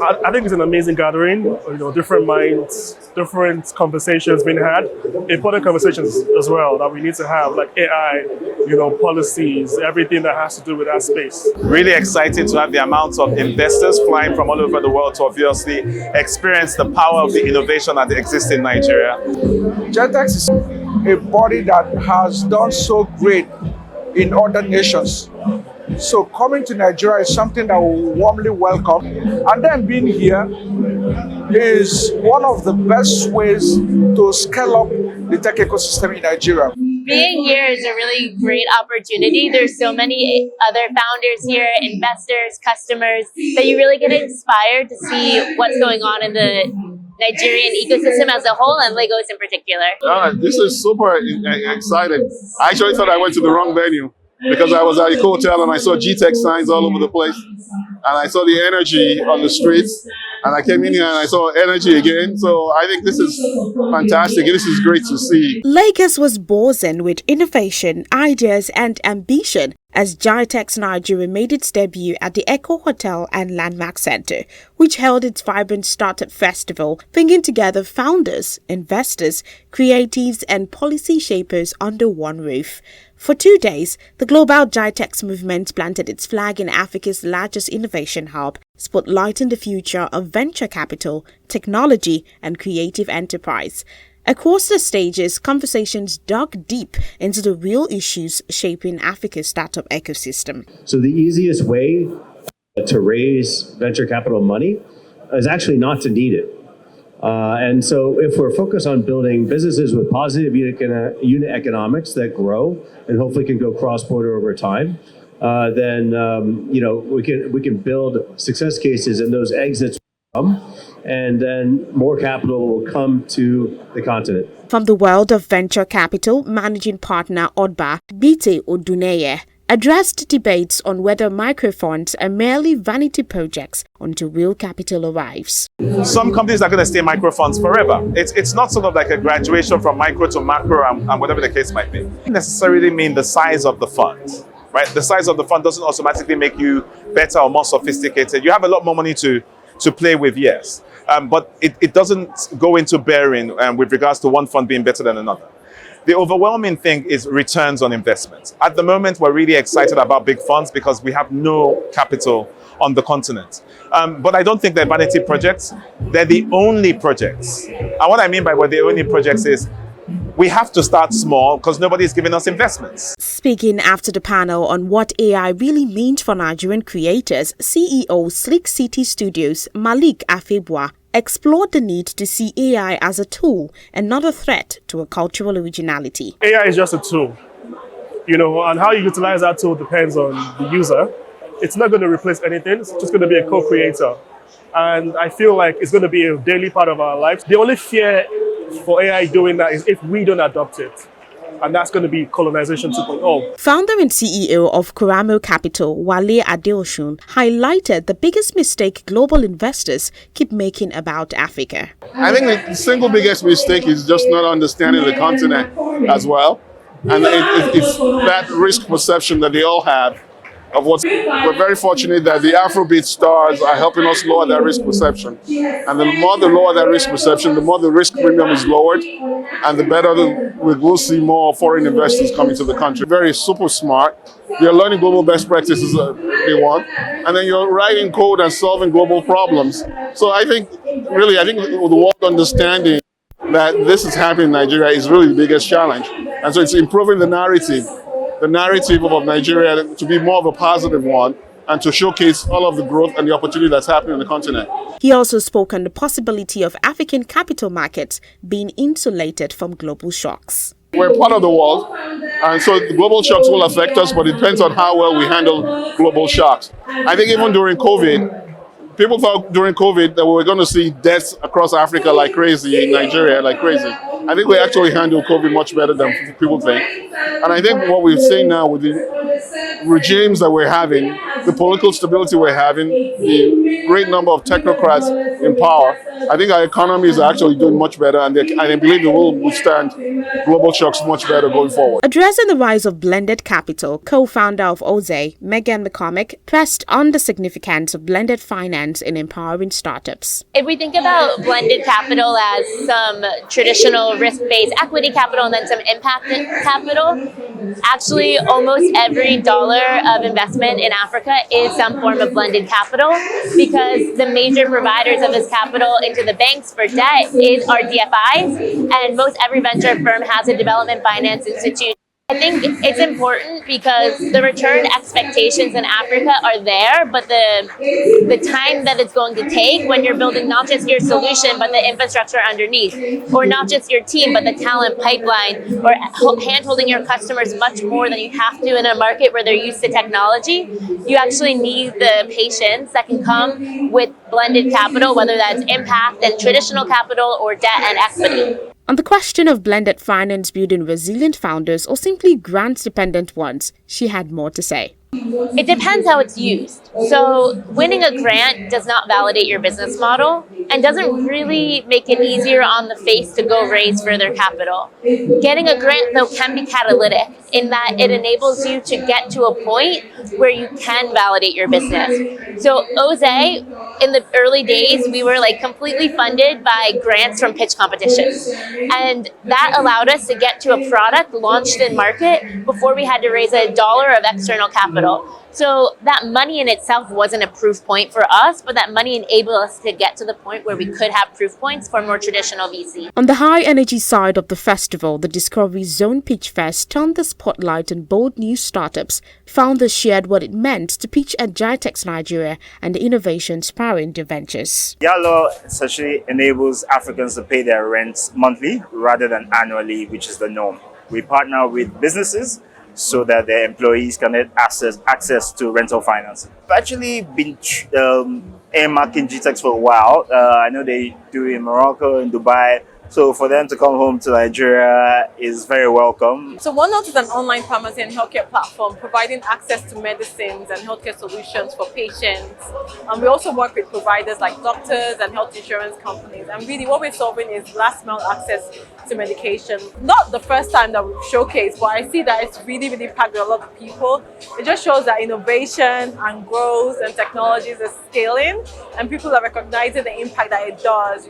I think it's an amazing gathering. Different minds, different conversations being had, important conversations as well that we need to have, like AI, policies, everything that has to do with that space. Really excited to have the amount of investors flying from all over the world to obviously experience the power of the innovation that exists in Nigeria. GITEX is a body that has done so great in other nations. So coming to Nigeria is something that we warmly welcome. And then being here is one of the best ways to scale up the tech ecosystem in Nigeria. Being here is a really great opportunity. There's so many other founders here, investors, customers, that you really get inspired to see what's going on in the Nigerian ecosystem as a whole and Lagos in particular. This is super exciting. I actually thought I went to the wrong venue because I was at a hotel and I saw GITEX signs all over the place. And I saw the energy on the streets. And I came in here and I saw energy again. So I think this is fantastic. This is great to see. Lagos was buzzing with innovation, ideas and ambition as GITEX Nigeria made its debut at the Echo Hotel and Landmark Center, which held its vibrant startup festival, bringing together founders, investors, creatives and policy shapers under one roof. For 2 days, the global GITEX movement planted its flag in Africa's largest innovation hub, spotlighting the future of venture capital, technology, and creative enterprise. Across the stages, conversations dug deep into the real issues shaping Africa's startup ecosystem. So the easiest way to raise venture capital money is actually not to need it. And so if we're focused on building businesses with positive unit economics that grow and hopefully can go cross-border over time, then we can build success cases, and those exits will come, and then more capital will come to the continent. From the world of venture capital, managing partner Odba Bite Oduneye addressed debates on whether microfunds are merely vanity projects until real capital arrives. Some companies are going to stay microfunds forever. It's not sort of like a graduation from micro to macro and whatever the case might be. It doesn't necessarily mean the size of the fund, right? The size of the fund doesn't automatically make you better or more sophisticated. You have a lot more money to play with, yes. But it doesn't go into bearing with regards to one fund being better than another. The overwhelming thing is returns on investment. At the moment, we're really excited about big funds because we have no capital on the continent. But I don't think they're vanity projects. They're the only projects. And what I mean by the only projects is we have to start small because nobody's giving us investments. Speaking after the panel on what AI really means for Nigerian creators, CEO Slick City Studios Malik Afebwa explored the need to see AI as a tool and not a threat to a cultural originality. AI is just a tool, and how you utilize that tool depends on the user. It's not going to replace anything. It's just going to be a co-creator. And I feel like it's going to be a daily part of our lives. The only fear for AI doing that is if we don't adopt it. And that's going to be colonization 2.0. Founder and CEO of Kuramo Capital, Wale Adeosun, highlighted the biggest mistake global investors keep making about Africa. I think the single biggest mistake is just not understanding the continent as well. And it's that risk perception that they all have of what's. We're very fortunate that the Afrobeat stars are helping us lower that risk perception. And the more they lower that risk perception, the more the risk premium is lowered, and the better we will see more foreign investors coming to the country. Very super smart. You're learning global best practices they want, and then you're writing code and solving global problems. So I think the world understanding that this is happening in Nigeria is really the biggest challenge. And so it's improving the narrative of Nigeria to be more of a positive one and to showcase all of the growth and the opportunity that's happening on the continent. He also spoke on the possibility of African capital markets being insulated from global shocks. We're part of the world, and so the global shocks will affect us, but it depends on how well we handle global shocks. I think even during COVID, people thought during COVID that we were going to see deaths across Africa like crazy, in Nigeria like crazy. I think we actually handled COVID much better than people think. And I think what we're seeing now with the regimes that we're having, the political stability we're having, the great number of technocrats in power, I think our economy is actually doing much better, and I believe it will withstand global shocks much better going forward. Addressing the rise of blended capital, co-founder of OZE, Megan McCormick, pressed on the significance of blended finance in empowering startups. If we think about blended capital as some traditional risk-based equity capital and then some impact capital, actually almost every dollar of investment in Africa is some form of blended capital, because the major providers of this capital into the banks for debt are DFIs, and most every venture firm has a development finance institute. I think it's important because the return expectations in Africa are there, but the time that it's going to take when you're building not just your solution, but the infrastructure underneath, or not just your team, but the talent pipeline, or hand-holding your customers much more than you have to in a market where they're used to technology. You actually need the patience that can come with blended capital, whether that's impact and traditional capital or debt and equity. On the question of blended finance building resilient founders or simply grant-dependent ones, she had more to say. It depends how it's used. So winning a grant does not validate your business model and doesn't really make it easier on the face to go raise further capital. Getting a grant, though, can be catalytic in that it enables you to get to a point where you can validate your business. So OZE, in the early days, we were completely funded by grants from pitch competitions. And that allowed us to get to a product launched in market before we had to raise $1 of external capital. So that money in itself wasn't a proof point for us, but that money enabled us to get to the point where we could have proof points for more traditional VC. On the high energy side of the festival, the Discovery Zone Pitch Fest turned the spotlight on bold new startups. Founders shared what it meant to pitch at GITEX Nigeria and the innovations powering their ventures. Yalo essentially enables Africans to pay their rent monthly rather than annually, which is the norm. We partner with businesses so that their employees can get access to rental financing. I've actually been earmarking GITEX for a while. I know they do in Morocco and Dubai. So for them to come home to Nigeria is very welcome. So OneNote is an online pharmacy and healthcare platform providing access to medicines and healthcare solutions for patients. And we also work with providers like doctors and health insurance companies. And really what we're solving is last mile access to medication. Not the first time that we've showcased, but I see that it's really, really packed with a lot of people. It just shows that innovation and growth and technologies are scaling and people are recognizing the impact that it does.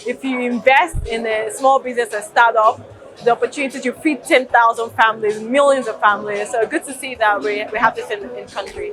If you invest in a small business and startup, the opportunity to feed 10,000 families, millions of families. So good to see that we have this in country.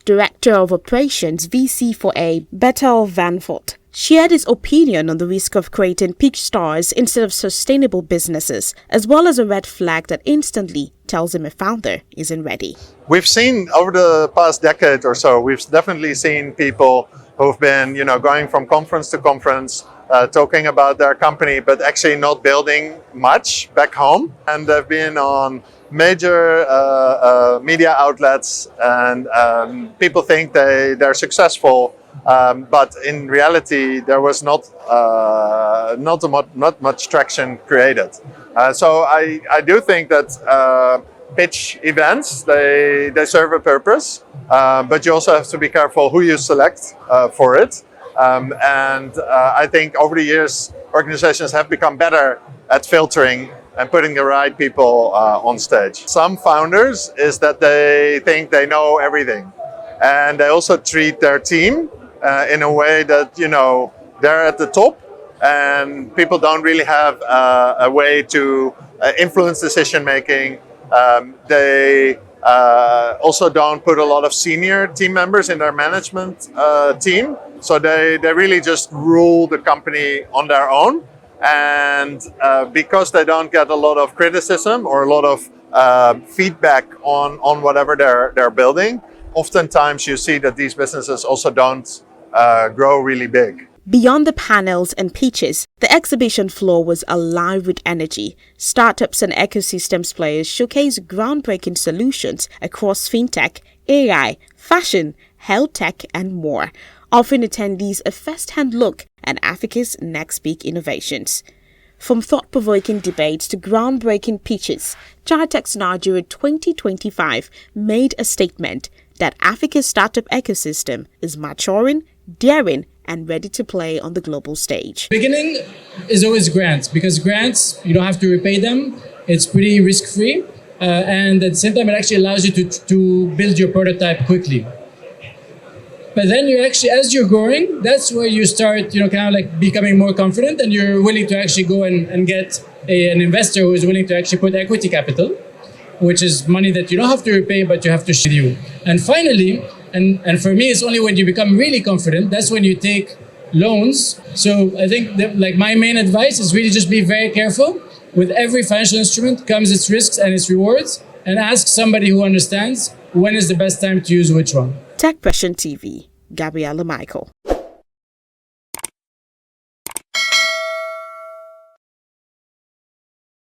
Director of Operations VC4A, Bethel Vanfort, shared his opinion on the risk of creating pitch stars instead of sustainable businesses, as well as a red flag that instantly tells him a founder isn't ready. We've seen over the past decade or so, we've definitely seen people who've been, going from conference to conference, talking about their company, but actually not building much back home. And they've been on major media outlets, and people think they're successful, but in reality, there was not much traction created. So I do think that pitch events, they serve a purpose, but you also have to be careful who you select for it. I think over the years, organizations have become better at filtering and putting the right people on stage. Some founders is that they think they know everything, and they also treat their team in a way that they're at the top, and people don't really have a way to influence decision making. They also don't put a lot of senior team members in their management team, so they really just rule the company on their own. And because they don't get a lot of criticism or a lot of feedback on whatever they're building, oftentimes you see that these businesses also don't grow really big. Beyond the panels and pitches, the exhibition floor was alive with energy. Startups and ecosystems players showcased groundbreaking solutions across fintech, AI, fashion, health tech, and more, offering attendees a first-hand look at Africa's next big innovations. From thought-provoking debates to groundbreaking pitches, GITEX Nigeria 2025 made a statement that Africa's startup ecosystem is maturing, daring and ready to play on the global stage. Beginning is always grants, because grants, you don't have to repay them. It's pretty risk-free. And at the same time, it actually allows you to build your prototype quickly. But then you actually, as you're growing, that's where you start, kind of like becoming more confident, and you're willing to actually go and get an investor who is willing to actually put equity capital, which is money that you don't have to repay, but you have to share you. And finally, and for me, it's only when you become really confident, that's when you take loans. So I think that, like, my main advice is really just be very careful. With every financial instrument comes its risks and its rewards, and ask somebody who understands when is the best time to use which one. TechPression TV, Gabriella Michael.